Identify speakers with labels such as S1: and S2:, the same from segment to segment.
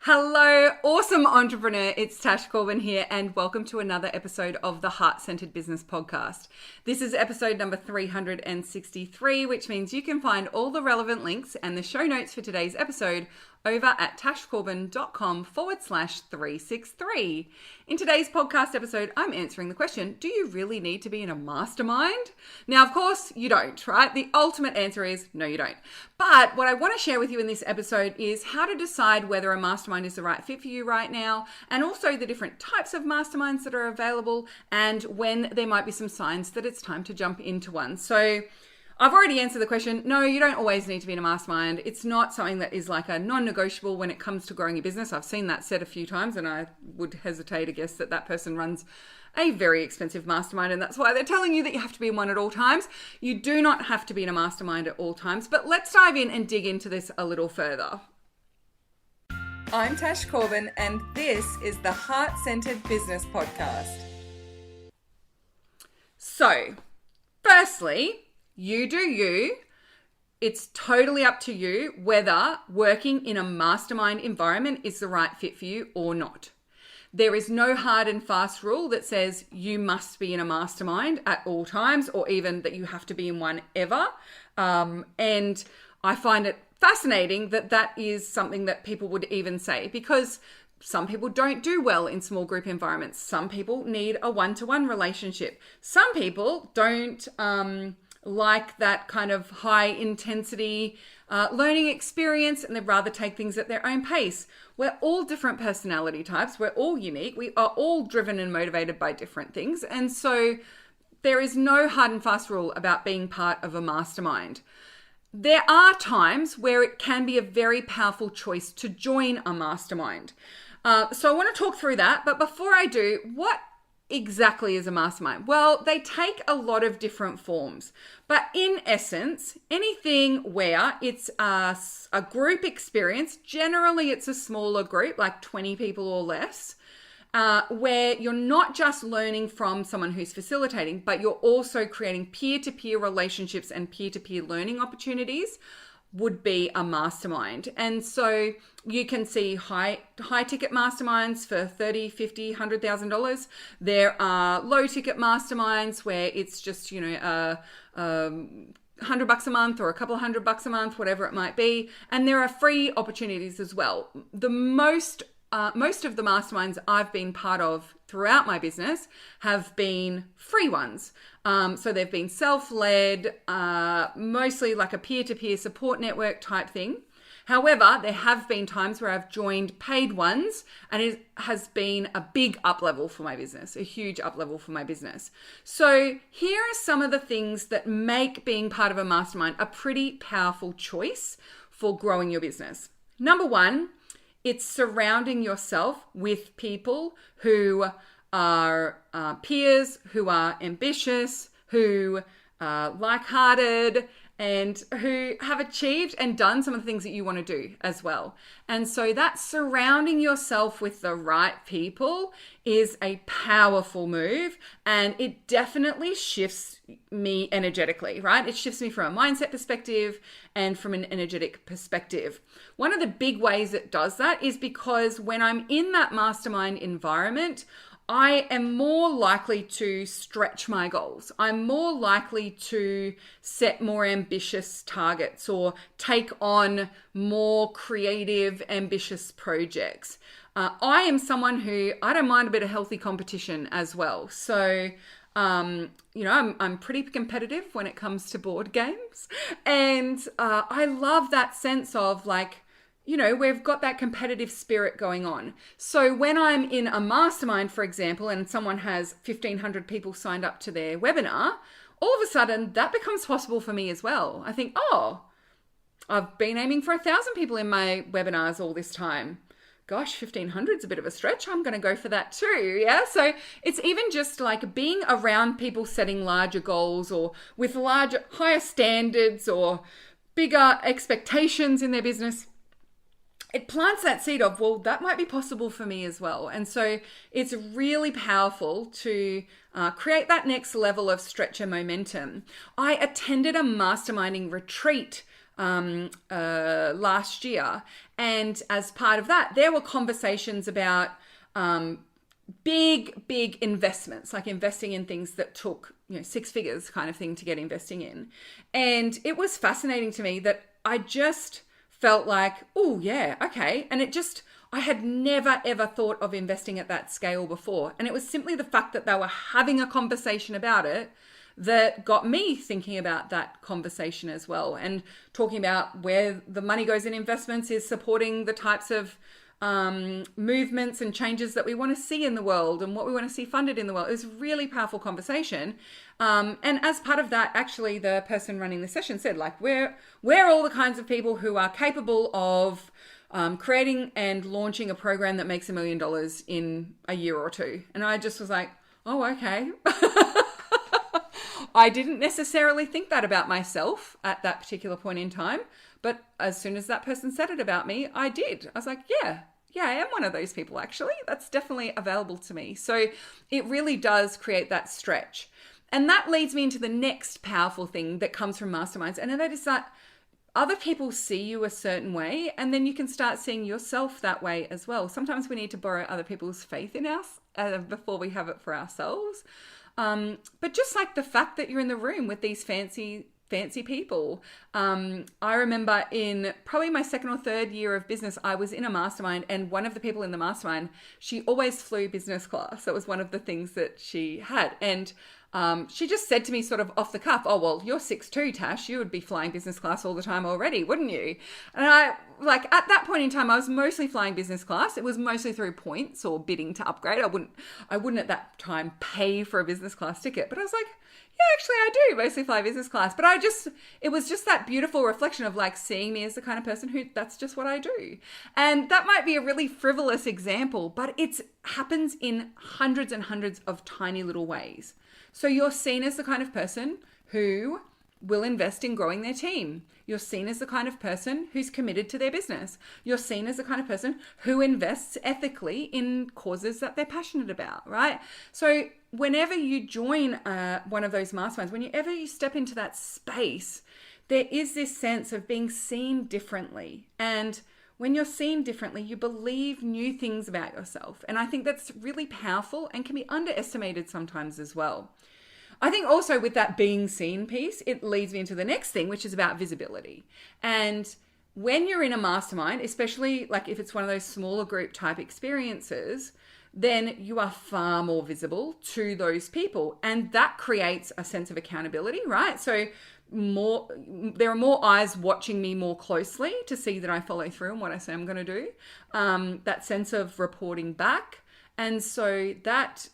S1: Hello, awesome entrepreneur. It's Tash Corbin here, and welcome to another episode of the Heart-Centered Business Podcast. This is episode number 363, which means you can find all the relevant links and the show notes for today's episode over at tashcorbin.com/363. In today's podcast episode, I'm answering the question, do you really need to be in a mastermind? Now, of course, you don't, right? The ultimate answer is no, you don't. But what I want to share with you in this episode is how to decide whether a mastermind is the right fit for you right now, and also the different types of masterminds that are available, and when there might be some signs that it's time to jump into one. So I've already answered the question. No, you don't always need to be in a mastermind. It's not something that is like a non-negotiable when it comes to growing your business. I've seen that said a few times, and I would hesitate to guess that that person runs a very expensive mastermind, and that's why they're telling you that you have to be in one at all times. You do not have to be in a mastermind at all times, but let's dive in and dig into this a little further. I'm Tash Corbin, and this is the Heart-Centered Business Podcast. So, firstly, you do you. It's totally up to you whether working in a mastermind environment is the right fit for you or not. There is no hard and fast rule that says you must be in a mastermind at all times, or even that you have to be in one ever. And I find it fascinating that that is something that people would even say, because some people don't do well in small group environments. Some people need a one-to-one relationship. Some people don't like that kind of high intensity learning experience, and they'd rather take things at their own pace. We're all different personality types. We're all unique. We are all driven and motivated by different things. And so there is no hard and fast rule about being part of a mastermind. There are times where it can be a very powerful choice to join a mastermind. So I want to talk through that. But before I do, what exactly is a mastermind? Well, they take a lot of different forms, but in essence, anything where it's a group experience, generally it's a smaller group, like 20 people or less, where you're not just learning from someone who's facilitating, but you're also creating peer-to-peer relationships and peer-to-peer learning opportunities, would be a mastermind. And so you can see high ticket masterminds for $30,000, $50,000, $100,000. There are low ticket masterminds where it's just, $100 a month or a couple of $100 a month, whatever it might be. And there are free opportunities as well. The most of the masterminds I've been part of throughout my business have been free ones. So they've been self-led, mostly like a peer-to-peer support network type thing. However, there have been times where I've joined paid ones, and it has been a big up level for my business, a huge up level for my business. So here are some of the things that make being part of a mastermind a pretty powerful choice for growing your business. Number one, it's surrounding yourself with people who are peers, who are ambitious, who are like-hearted, and who have achieved and done some of the things that you want to do as well. And so that surrounding yourself with the right people is a powerful move, and it definitely shifts me energetically, right? It shifts me from a mindset perspective and from an energetic perspective. One of the big ways it does that is because when I'm in that mastermind environment, I am more likely to stretch my goals. I'm more likely to set more ambitious targets or take on more creative, ambitious projects. I am someone who, I don't mind a bit of healthy competition as well. So, I'm pretty competitive when it comes to board games. And I love that sense of we've got that competitive spirit going on. So when I'm in a mastermind, for example, and someone has 1,500 people signed up to their webinar, all of a sudden that becomes possible for me as well. I think, I've been aiming for 1,000 people in my webinars all this time. Gosh, 1,500 is a bit of a stretch. I'm going to go for that too. Yeah. So it's even just like being around people setting larger goals or with higher standards or bigger expectations in their business. It plants that seed of, well, that might be possible for me as well. And so it's really powerful to create that next level of stretch and momentum. I attended a masterminding retreat last year. And as part of that, there were conversations about big investments, like investing in things that took, 6 figures kind of thing to get investing in. And it was fascinating to me that I just felt like, oh yeah, okay. And I had never ever thought of investing at that scale before. And it was simply the fact that they were having a conversation about it that got me thinking about that conversation as well, and talking about where the money goes in investments is supporting the types of movements and changes that we want to see in the world and what we want to see funded in the world. It was a really powerful conversation. And as part of that, actually, the person running the session said, like, we're all the kinds of people who are capable of creating and launching a program that makes $1 million in a year or two. And I just was like, oh, okay. I didn't necessarily think that about myself at that particular point in time. But as soon as that person said it about me, I did. I was like, yeah, I am one of those people, actually. That's definitely available to me. So it really does create that stretch. And that leads me into the next powerful thing that comes from masterminds. And that is that other people see you a certain way, and then you can start seeing yourself that way as well. Sometimes we need to borrow other people's faith in us before we have it for ourselves. But just like the fact that you're in the room with these fancy people. I remember in probably my second or third year of business, I was in a mastermind, and one of the people in the mastermind, she always flew business class. That was one of the things that she had. And she just said to me sort of off the cuff, oh, well, you're 6'2", Tash. You would be flying business class all the time already, wouldn't you? And I, like, at that point in time, I was mostly flying business class. It was mostly through points or bidding to upgrade. I wouldn't at that time pay for a business class ticket. But I was like, yeah, actually, I do mostly fly business class. But it was just that beautiful reflection of like seeing me as the kind of person who that's just what I do. And that might be a really frivolous example, but it happens in hundreds and hundreds of tiny little ways. So you're seen as the kind of person who will invest in growing their team. You're seen as the kind of person who's committed to their business. You're seen as the kind of person who invests ethically in causes that they're passionate about, right? So whenever you join one of those masterminds, whenever you step into that space, there is this sense of being seen differently. And when you're seen differently, you believe new things about yourself. And I think that's really powerful and can be underestimated sometimes as well. I think also with that being seen piece, it leads me into the next thing, which is about visibility. And when you're in a mastermind, especially like if it's one of those smaller group type experiences, then you are far more visible to those people. And that creates a sense of accountability, right? So there are more eyes watching me more closely to see that I follow through on what I say I'm going to do. That sense of reporting back. And so that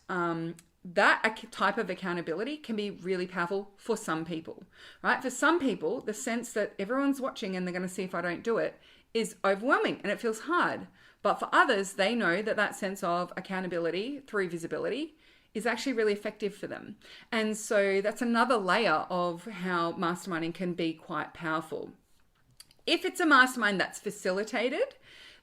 S1: type of accountability can be really powerful for some people, right? For some people, the sense that everyone's watching and they're going to see if I don't do it is overwhelming and it feels hard. But for others, they know that sense of accountability through visibility is actually really effective for them. And so that's another layer of how masterminding can be quite powerful. If it's a mastermind that's facilitated,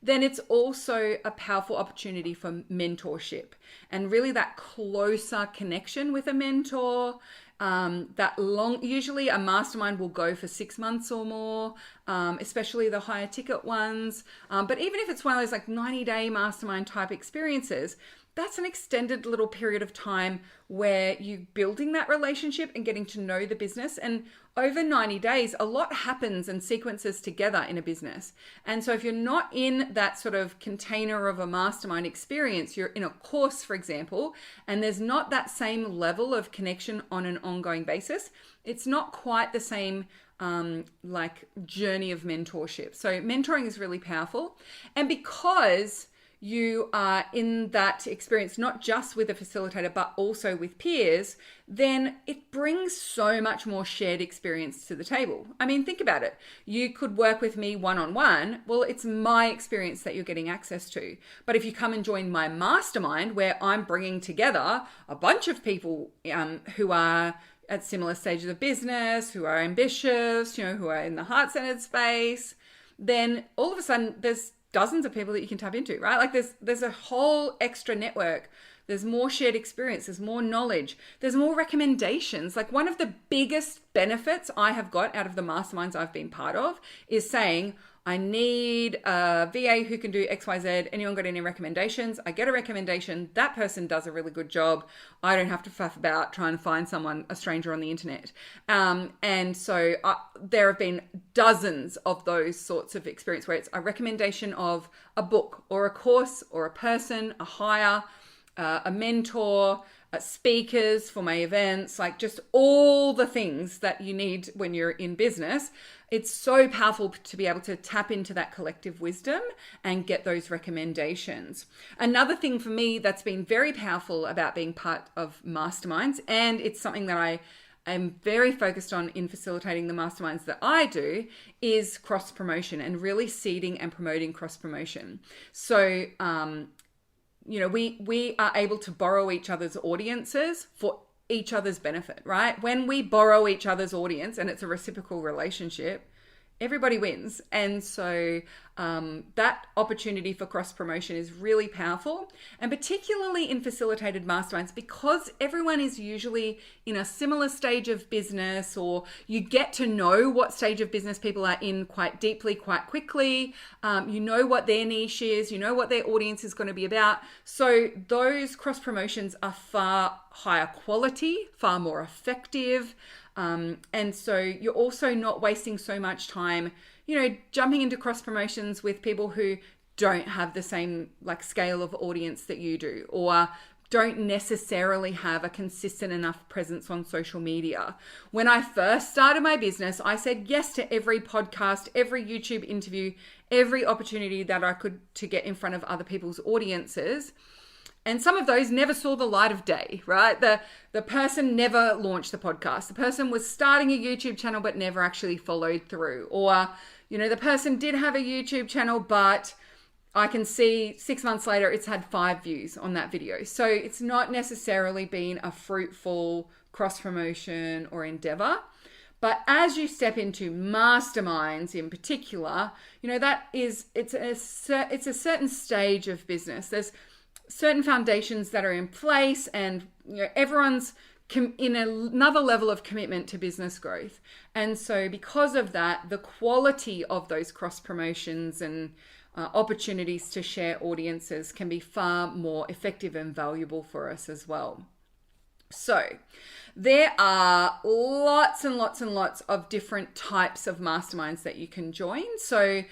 S1: then it's also a powerful opportunity for mentorship and really that closer connection with a mentor. Usually a mastermind will go for 6 months or more, especially the higher ticket ones. But even if it's one of those like 90-day mastermind type experiences, that's an extended little period of time where you're building that relationship and getting to know the business. And over 90 days, a lot happens and sequences together in a business. And so if you're not in that sort of container of a mastermind experience, you're in a course, for example, and there's not that same level of connection on an ongoing basis, it's not quite the same like journey of mentorship. So mentoring is really powerful. And because you are in that experience, not just with a facilitator, but also with peers, then it brings so much more shared experience to the table. I mean, think about it. You could work with me one-on-one. Well, it's my experience that you're getting access to. But if you come and join my mastermind, where I'm bringing together a bunch of people who are at similar stages of business, who are ambitious, who are in the heart-centered space, then all of a sudden there's dozens of people that you can tap into, right? Like there's a whole extra network There's more shared experience. There's more knowledge. There's more recommendations. Like one of the biggest benefits I have got out of the masterminds I've been part of is saying, I need a VA who can do XYZ. Anyone got any recommendations? I get a recommendation. That person does a really good job. I don't have to faff about trying to find someone, a stranger on the internet. And so there have been dozens of those sorts of experience where it's a recommendation of a book or a course or a person, a hire, a mentor, speakers for my events, like just all the things that you need when you're in business. It's so powerful to be able to tap into that collective wisdom and get those recommendations. Another thing for me that's been very powerful about being part of masterminds, and it's something that I am very focused on in facilitating the masterminds that I do, is cross promotion and really seeding and promoting cross promotion. So, we are able to borrow each other's audiences for each other's benefit, right? When we borrow each other's audience and it's a reciprocal relationship, everybody wins. And so that opportunity for cross promotion is really powerful, and particularly in facilitated masterminds, because everyone is usually in a similar stage of business, or you get to know what stage of business people are in quite deeply, quite quickly. You know what their niche is, you know what their audience is going to be about. So those cross promotions are far higher quality, far more effective. And so you're also not wasting so much time, jumping into cross promotions with people who don't have the same scale of audience that you do, or don't necessarily have a consistent enough presence on social media. When I first started my business, I said yes to every podcast, every YouTube interview, every opportunity that I could to get in front of other people's audiences. And some of those never saw the light of day, right? The person never launched the podcast. The person was starting a YouTube channel but never actually followed through. Or, the person did have a YouTube channel, but I can see 6 months later it's had 5 views on that video. So it's not necessarily been a fruitful cross promotion or endeavor. But as you step into masterminds in particular, it's a certain stage of business. There's certain foundations that are in place, and everyone's in another level of commitment to business growth. And so because of that, the quality of those cross promotions and opportunities to share audiences can be far more effective and valuable for us as well. So there are lots and lots and lots of different types of masterminds that you can join. So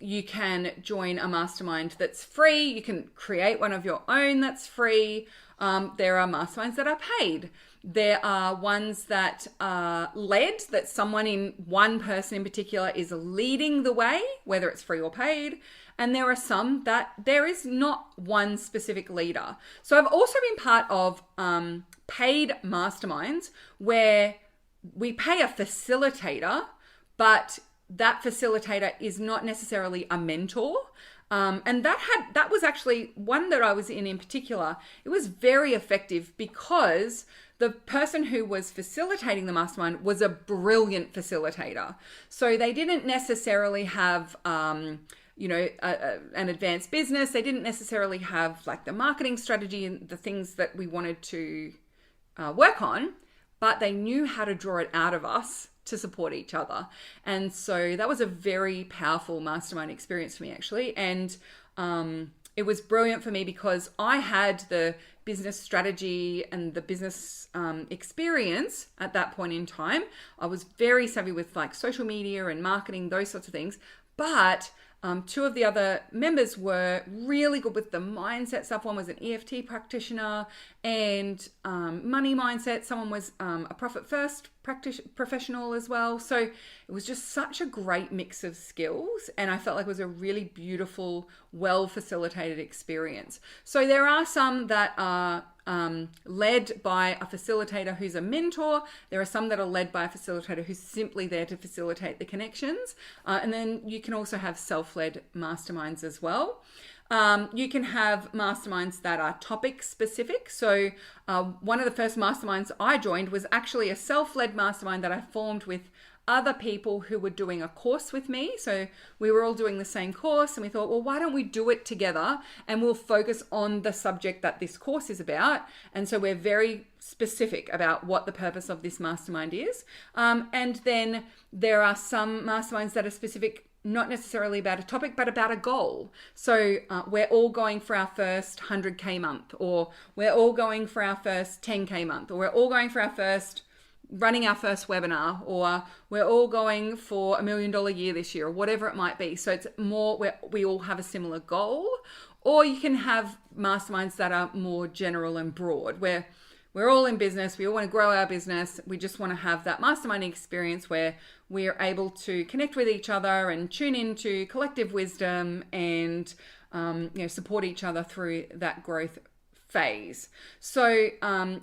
S1: you can join a mastermind that's free. You can create one of your own that's free. There are masterminds that are paid. There are ones that are led, that one person in particular is leading the way, whether it's free or paid. And there are some that there is not one specific leader. So I've also been part of paid masterminds where we pay a facilitator, but that facilitator is not necessarily a mentor. And that was actually one that I was in particular. It was very effective because the person who was facilitating the mastermind was a brilliant facilitator. So they didn't necessarily have, an advanced business. They didn't necessarily have the marketing strategy and the things that we wanted to work on, but they knew how to draw it out of us to support each other. And so that was a very powerful mastermind experience for me, actually. And it was brilliant for me because I had the business strategy and the business experience at that point in time. I was very savvy with social media and marketing, those sorts of things. But two of the other members were really good with the mindset stuff. One was an EFT practitioner and money mindset. Someone was a profit first professional as well. So it was just such a great mix of skills, and I felt like it was a really beautiful, well facilitated experience. So there are some that are led by a facilitator who's a mentor. There are some that are led by a facilitator who's simply there to facilitate the connections. And then you can also have self-led masterminds as well. You can have masterminds that are topic specific. So one of the first masterminds I joined was actually a self-led mastermind that I formed with other people who were doing a course with me. So we were all doing the same course, and we thought, well, why don't we do it together and we'll focus on the subject that this course is about. And so we're very specific about what the purpose of this mastermind is. And then there are some masterminds that are specific, not necessarily about a topic, but about a goal. So we're all going for our first 100K month, or we're all going for our first 10K month, or we're all going for our first running our first webinar, or we're all going for $1 million year this year, or whatever it might be. So it's more where we all have a similar goal. Or you can have masterminds that are more general and broad, where we're all in business, we all want to grow our business, we just want to have that mastermind experience where we're able to connect with each other and tune into collective wisdom and support each other through that growth phase. So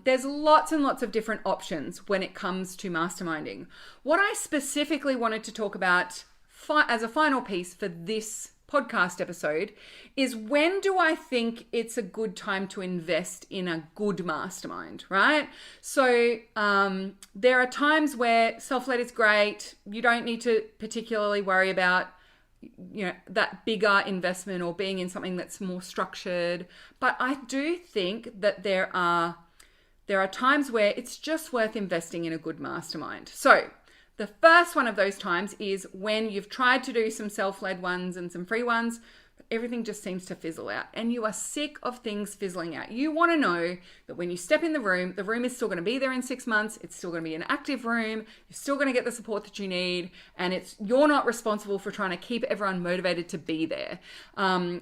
S1: there's lots and lots of different options when it comes to masterminding. What I specifically wanted to talk about as a final piece for this podcast episode is, when do I think it's a good time to invest in a good mastermind, right? So there are times where self-led is great. You don't need to particularly worry about that bigger investment or being in something that's more structured. But I do think that there are times where it's just worth investing in a good mastermind. So the first one of those times is when you've tried to do some self-led ones and some free ones, everything just seems to fizzle out and you are sick of things fizzling out. You want to know that when you step in the room is still going to be there in 6 months. It's still going to be an active room. You're still going to get the support that you need. And you're not responsible for trying to keep everyone motivated to be there.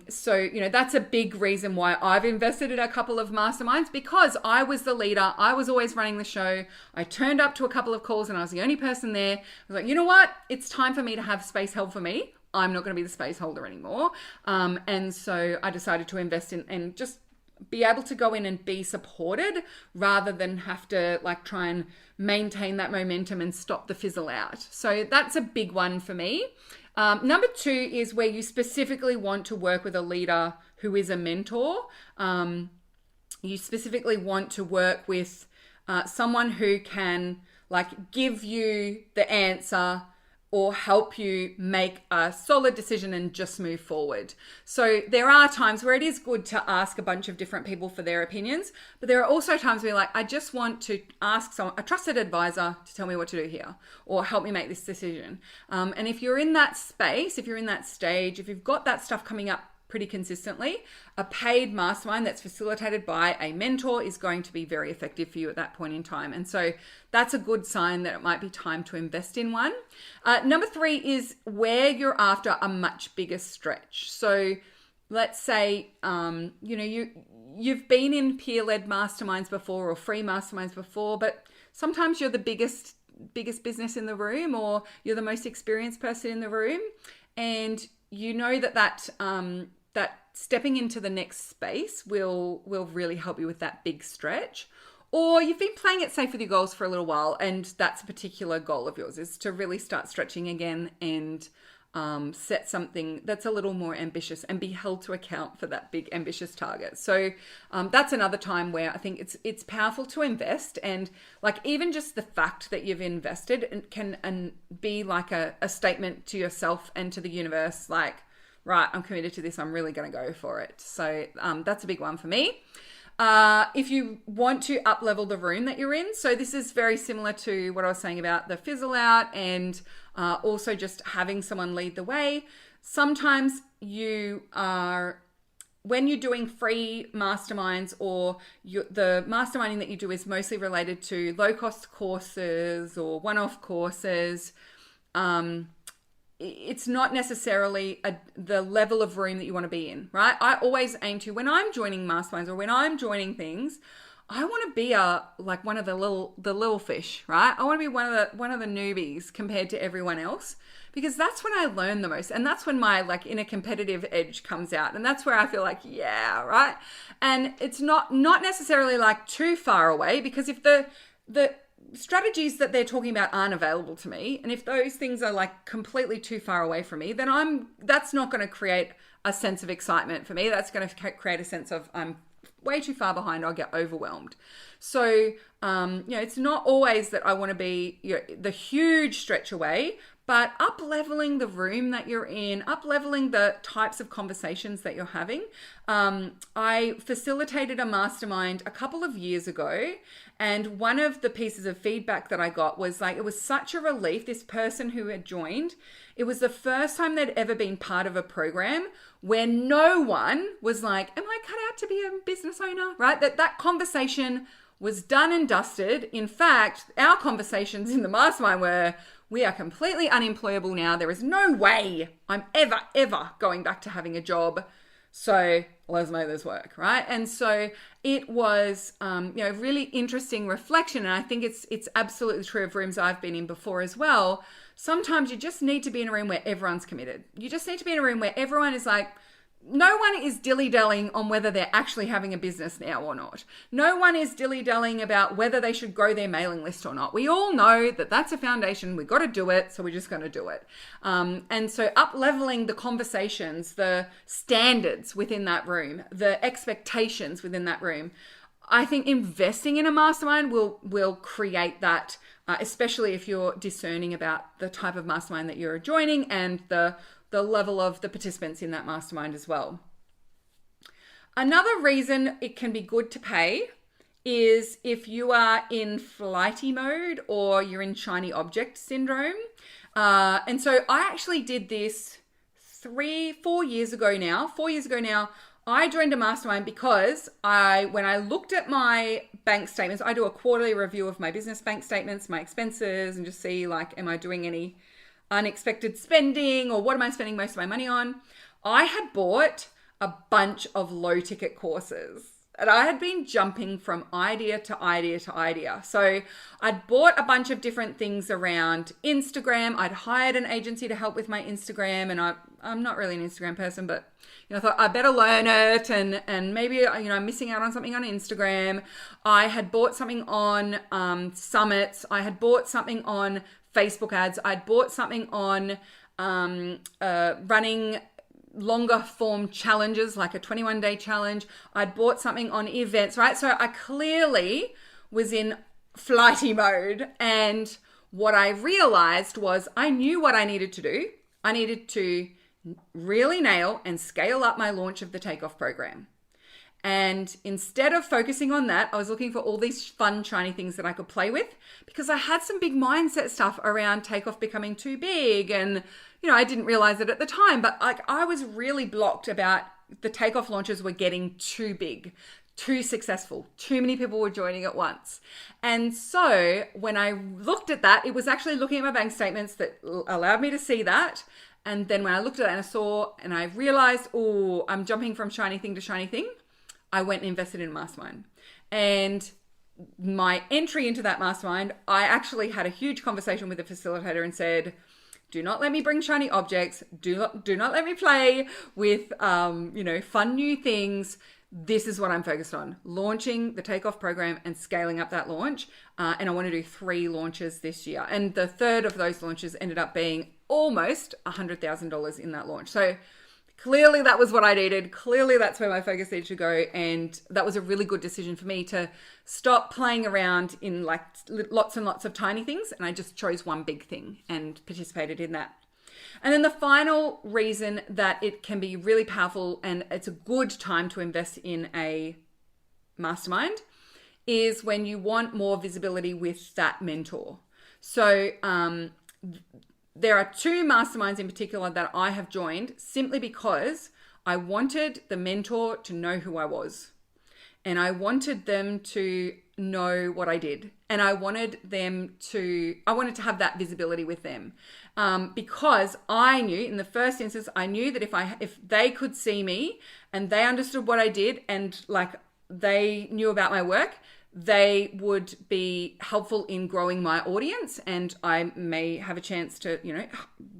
S1: So that's a big reason why I've invested in a couple of masterminds, because I was the leader. I was always running the show. I turned up to a couple of calls and I was the only person there. I was like, you know what? It's time for me to have space held for me. I'm not going to be the space holder anymore. And so I decided to invest in and just be able to go in and be supported rather than have to try and maintain that momentum and stop the fizzle out. So that's a big one for me. Number 2 is where you specifically want to work with a leader who is a mentor. You specifically want to work with someone who can give you the answer or help you make a solid decision and just move forward. So there are times where it is good to ask a bunch of different people for their opinions, but there are also times where I just want to ask a trusted advisor to tell me what to do here or help me make this decision. And if you're in that space, if you're in that stage, if you've got that stuff coming up pretty consistently, a paid mastermind that's facilitated by a mentor is going to be very effective for you at that point in time. And so that's a good sign that it might be time to invest in one. Number 3 is where you're after a much bigger stretch. So let's say, you've been in peer-led masterminds before or free masterminds before, but sometimes you're the biggest business in the room, or you're the most experienced person in the room. And you know that stepping into the next space will really help you with that big stretch. Or you've been playing it safe with your goals for a little while, and that's a particular goal of yours, is to really start stretching again and set something that's a little more ambitious and be held to account for that big ambitious target. So that's another time where I think it's powerful to invest, and even just the fact that you've invested can be a statement to yourself and to the universe, right, I'm committed to this, I'm really going to go for it. So that's a big one for me. If you want to up-level the room that you're in, so this is very similar to what I was saying about the fizzle out and also just having someone lead the way. Sometimes when you're doing free masterminds, or the masterminding that you do is mostly related to low-cost courses or one-off courses, it's not necessarily the level of room that you want to be in, right? I always aim to, when I'm joining masterminds or when I'm joining things, I want to be one of the little fish, right? I want to be one of the newbies compared to everyone else, because that's when I learn the most, and that's when my inner competitive edge comes out, and that's where I feel yeah, right. And it's not necessarily too far away, because if the strategies that they're talking about aren't available to me, and if those things are completely too far away from me, then that's not going to create a sense of excitement for me. That's going to create a sense of I'm way too far behind. I'll get overwhelmed. So, it's not always that I want to be the huge stretch away, but up-leveling the room that you're in, up-leveling the types of conversations that you're having. I facilitated a mastermind a couple of years ago, and one of the pieces of feedback that I got was like, it was such a relief. This person who had joined, it was the first time they'd ever been part of a program where no one was like, am I cut out to be a business owner, right? That conversation was done and dusted. In fact, our conversations in the mastermind were, we are completely unemployable now. There is no way I'm ever going back to having a job. So let's make this work, right? And so it was, really interesting reflection. And I think it's absolutely true of rooms I've been in before as well. Sometimes you just need to be in a room where everyone's committed. You just need to be in a room where everyone is like, no one is dilly-dallying on whether they're actually having a business now or not. No one is dilly-dallying about whether they should grow their mailing list or not. We all know that that's a foundation. We've got to do it, so we're just going to do it. And so up-leveling the conversations, the standards within that room, the expectations within that room, I think investing in a mastermind will create that, especially if you're discerning about the type of mastermind that you're joining and the level of the participants in that mastermind as well. Another reason it can be good to pay is if you are in flighty mode or you're in shiny object syndrome. And so I actually did this 4 years ago now. 4 years ago now, I joined a mastermind because when I looked at my bank statements, I do a quarterly review of my business bank statements, my expenses, and just see am I doing any unexpected spending or what am I spending most of my money on. I had bought a bunch of low ticket courses and I had been jumping from idea to idea to idea. So I'd bought a bunch of different things around Instagram. I'd hired an agency to help with my Instagram, and I'm not really an Instagram person, but I thought I better learn it and maybe I'm missing out on something on Instagram. I had bought something on summits. I had bought something on Facebook ads. I'd bought something on running longer form challenges, like a 21-day challenge. I'd bought something on events, right? So I clearly was in flighty mode. And what I realized was I knew what I needed to do. I needed to really nail and scale up my launch of the Takeoff program. And instead of focusing on that, I was looking for all these fun, shiny things that I could play with because I had some big mindset stuff around Takeoff becoming too big. And, I didn't realize it at the time, but I was really blocked about the Takeoff launches were getting too big, too successful. Too many people were joining at once. And so when I looked at that, it was actually looking at my bank statements that allowed me to see that. And then when I looked at that and I realized, I'm jumping from shiny thing to shiny thing, I went and invested in a mastermind. And my entry into that mastermind, I actually had a huge conversation with the facilitator and said, do not let me bring shiny objects. Do not let me play with, fun new things. This is what I'm focused on, launching the Takeoff program and scaling up that launch. And I want to do 3 launches this year. And the third of those launches ended up being almost $100,000 in that launch. So clearly that was what I needed. Clearly that's where my focus needed to go. And that was a really good decision for me to stop playing around in lots and lots of tiny things. And I just chose one big thing and participated in that. And then the final reason that it can be really powerful and it's a good time to invest in a mastermind is when you want more visibility with that mentor. So, there are 2 masterminds in particular that I have joined simply because I wanted the mentor to know who I was. And I wanted them to know what I did. And I wanted to have that visibility with them. Because I knew in the first instance, I knew that if they could see me and they understood what I did and they knew about my work, they would be helpful in growing my audience, and I may have a chance to,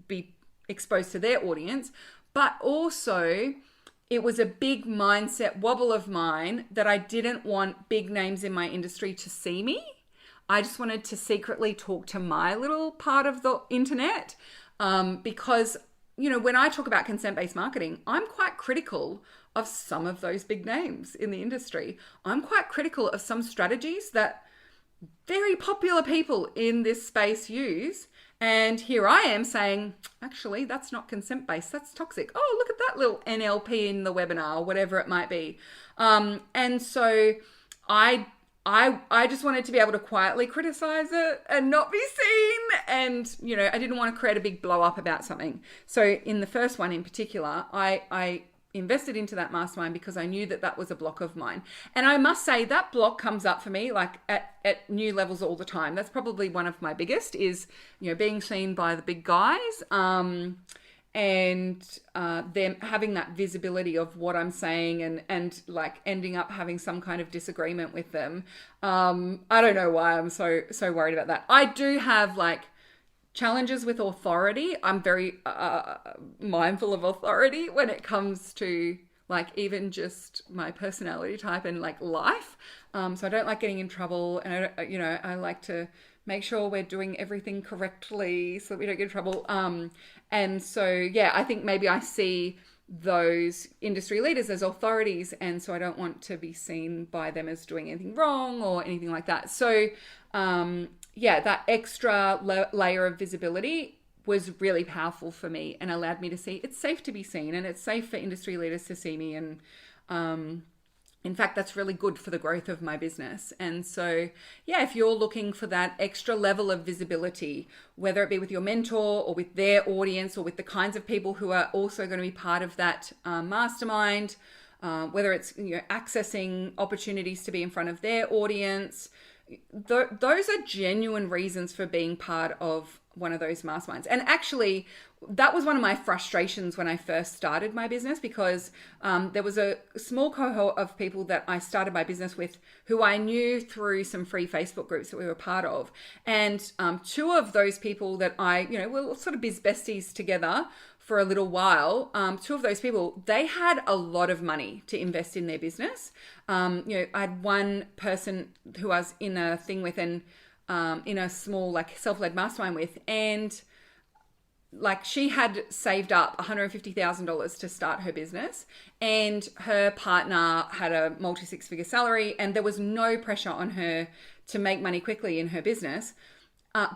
S1: be exposed to their audience. But also, it was a big mindset wobble of mine that I didn't want big names in my industry to see me. I just wanted to secretly talk to my little part of the internet because when I talk about consent-based marketing, I'm quite critical of some of those big names in the industry. I'm quite critical of some strategies that very popular people in this space use. And here I am saying, actually, that's not consent-based. That's toxic. Oh, look at that little NLP in the webinar, or whatever it might be. And so I just wanted to be able to quietly criticize it and not be seen. And, I didn't want to create a big blow up about something. So in the first one in particular, I invested into that mastermind because I knew that that was a block of mine. And I must say that block comes up for me like at new levels all the time. That's probably one of my biggest is, being seen by the big guys, and them having that visibility of what I'm saying and like ending up having some kind of disagreement with them. I don't know why I'm so worried about that. I do have like challenges with authority. I'm very mindful of authority when it comes to like even just my personality type and like life. So I don't like getting in trouble, and I like to make sure we're doing everything correctly so that we don't get in trouble. And so, yeah, I think maybe I see those industry leaders as authorities, and so I don't want to be seen by them as doing anything wrong or anything like that. So, that extra layer of visibility was really powerful for me and allowed me to see it's safe to be seen, and it's safe for industry leaders to see me. And in fact, that's really good for the growth of my business. And so, if you're looking for that extra level of visibility, whether it be with your mentor or with their audience or with the kinds of people who are also going to be part of that mastermind, whether it's accessing opportunities to be in front of their audience, those are genuine reasons for being part of one of those masterminds. And actually, that was one of my frustrations when I first started my business, because there was a small cohort of people that I started my business with who I knew through some free Facebook groups that we were part of. And two of those people that were sort of biz besties together for a little while, two of those people, they had a lot of money to invest in their business. I had one person who I was in a thing with and in a small like self-led mastermind with, and like she had saved up $150,000 to start her business, and her partner had a multi-six-figure salary, and there was no pressure on her to make money quickly in her business.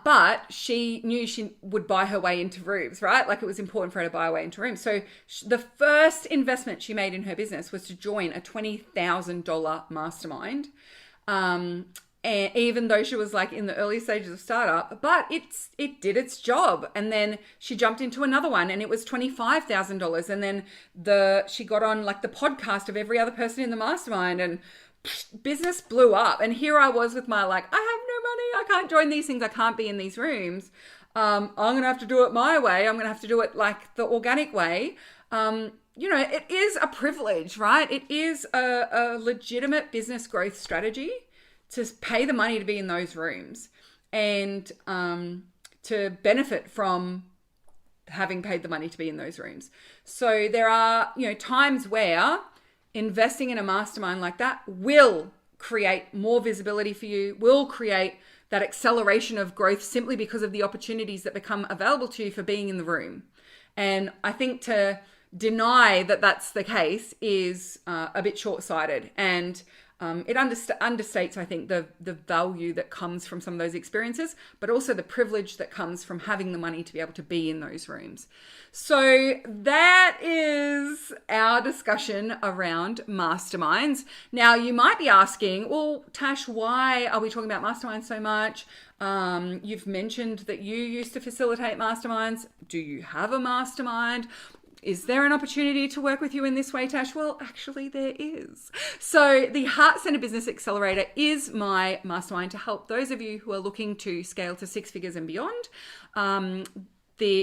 S1: But she knew she would buy her way into rooms, right? Like it was important for her to buy her way into rooms. So the first investment she made in her business was to join a $20,000 mastermind. And even though she was like in the early stages of startup, but it did its job. And then she jumped into another one and it was $25,000. And then she got on like the podcast of every other person in the mastermind, and business blew up. And here I was with my like, I have no money, I can't join these things, I can't be in these rooms. I'm gonna have to do it my way. I'm gonna have to do it like the organic way. It is a privilege, right? It is a legitimate business growth strategy to pay the money to be in those rooms and to benefit from having paid the money to be in those rooms. So there are, times where investing in a mastermind like that will create more visibility for you, will create that acceleration of growth simply because of the opportunities that become available to you for being in the room. And I think to deny that that's the case is a bit short-sighted, and it understates, I think, the value that comes from some of those experiences, but also the privilege that comes from having the money to be able to be in those rooms. So that is our discussion around masterminds. Now, you might be asking, well, Tash, why are we talking about masterminds so much? You've mentioned that you used to facilitate masterminds. Do you have a mastermind? Is there an opportunity to work with you in this way, Tash? Well, actually there is. So the Heart Centered Business Accelerator is my mastermind to help those of you who are looking to scale to six figures and beyond.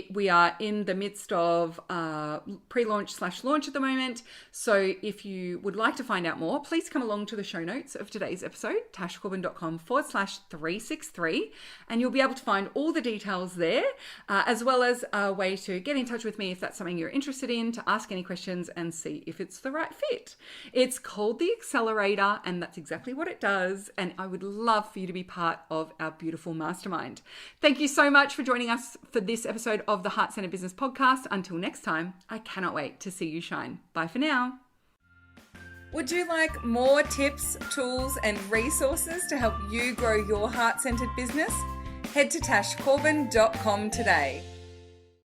S1: We are in the midst of pre-launch/launch at the moment. So if you would like to find out more, please come along to the show notes of today's episode, tashcorbin.com/363, and you'll be able to find all the details there, as well as a way to get in touch with me if that's something you're interested in, to ask any questions and see if it's the right fit. It's called the Accelerator, and that's exactly what it does. And I would love for you to be part of our beautiful mastermind. Thank you so much for joining us for this episode episode of the Heart Centered Business Podcast. Until next time, I cannot wait to see you shine. Bye for now. Would you like more tips, tools, and resources to help you grow your heart-centered business? Head to tashcorbin.com today.